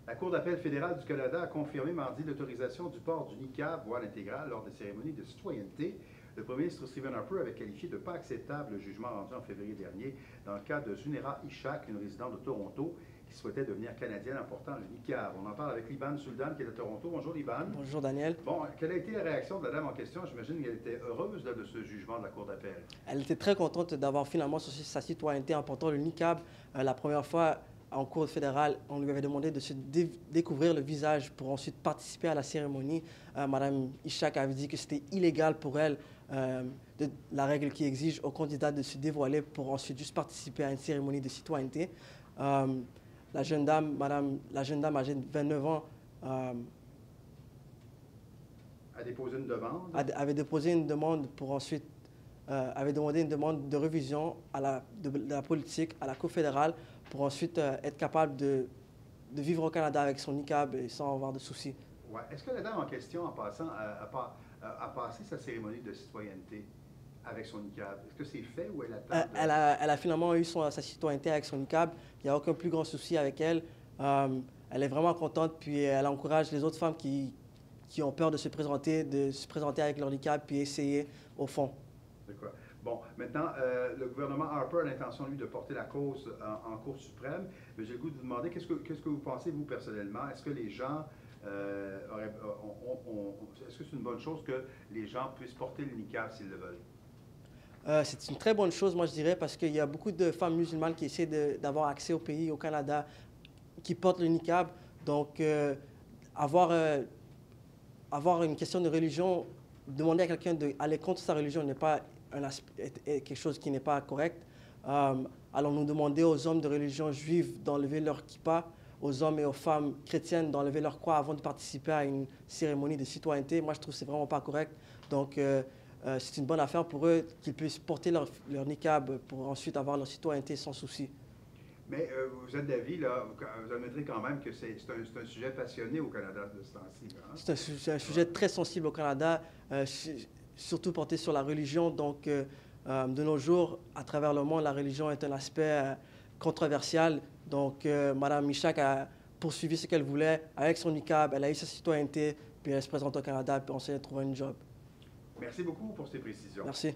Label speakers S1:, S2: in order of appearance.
S1: La Cour d'appel fédérale du Canada a confirmé mardi l'autorisation du port du niqab, voile intégral, lors des cérémonies de citoyenneté. Le premier ministre Stephen Harper avait qualifié de pas acceptable le jugement rendu en février dernier dans le cas de Zunera Ishak, une résidente de Toronto, qui souhaitait devenir canadienne en portant le niqab. On en parle avec Liban Suldan, qui est de Toronto. Bonjour Liban.
S2: Bonjour Daniel.
S1: Bon, quelle a été la réaction de la dame en question? J'imagine qu'elle était heureuse de ce jugement de la Cour d'appel.
S2: Elle était très contente d'avoir finalement sorti sa citoyenneté en portant le niqab. La première fois, en cour fédérale, on lui avait demandé de se découvrir le visage pour ensuite participer à la cérémonie. Madame Ishak avait dit que c'était illégal pour elle, la règle qui exige aux candidats de se dévoiler pour ensuite juste participer à une cérémonie de citoyenneté. La jeune dame âgée de 29 ans,
S1: A déposé une demande.
S2: avait déposé une demande pour ensuite avait demandé une demande de révision de la politique à la Cour fédérale pour ensuite être capable de vivre au Canada avec son niqab et sans avoir de soucis.
S1: Ouais. Est-ce que la dame en question, en passant, a passé sa cérémonie de citoyenneté avec son niqab? Est-ce que c'est fait ou elle attend?
S2: Elle a finalement eu sa citoyenneté avec son niqab. Il n'y a aucun plus grand souci avec elle. Elle est vraiment contente, puis elle encourage les autres femmes qui ont peur de se présenter avec leur niqab puis essayer au fond.
S1: D'accord. Bon, maintenant, le gouvernement Harper a l'intention, lui, de porter la cause en Cour suprême. Mais j'ai le goût de vous demander, qu'est-ce que vous pensez, vous, personnellement? Est-ce que les gens est-ce que c'est une bonne chose que les gens puissent porter le niqab s'ils le veulent?
S2: C'est une très bonne chose, moi, je dirais, parce qu'il y a beaucoup de femmes musulmanes qui essaient d'avoir accès au pays, au Canada, qui portent le niqab. Donc, avoir une question de religion, demander à quelqu'un d'aller contre sa religion n'est pas quelque chose qui n'est pas correct. Allons-nous demander aux hommes de religion juive d'enlever leur kippa, aux hommes et aux femmes chrétiennes d'enlever leur croix avant de participer à une cérémonie de citoyenneté? Moi, je trouve que ce n'est vraiment pas correct. Donc, c'est une bonne affaire pour eux qu'ils puissent porter leur niqab pour ensuite avoir leur citoyenneté sans souci.
S1: Mais vous êtes d'avis, là, vous admettrez quand même que c'est un sujet passionné au Canada de ce temps-ci. Hein?
S2: C'est un sujet très sensible au Canada, surtout porté sur la religion. Donc, de nos jours, à travers le monde, la religion est un aspect controversial. Donc, Mme Ishak a poursuivi ce qu'elle voulait avec son niqab, elle a eu sa citoyenneté, puis elle se présente au Canada, puis on s'est trouvé un job.
S1: Merci beaucoup pour ces précisions.
S2: Merci.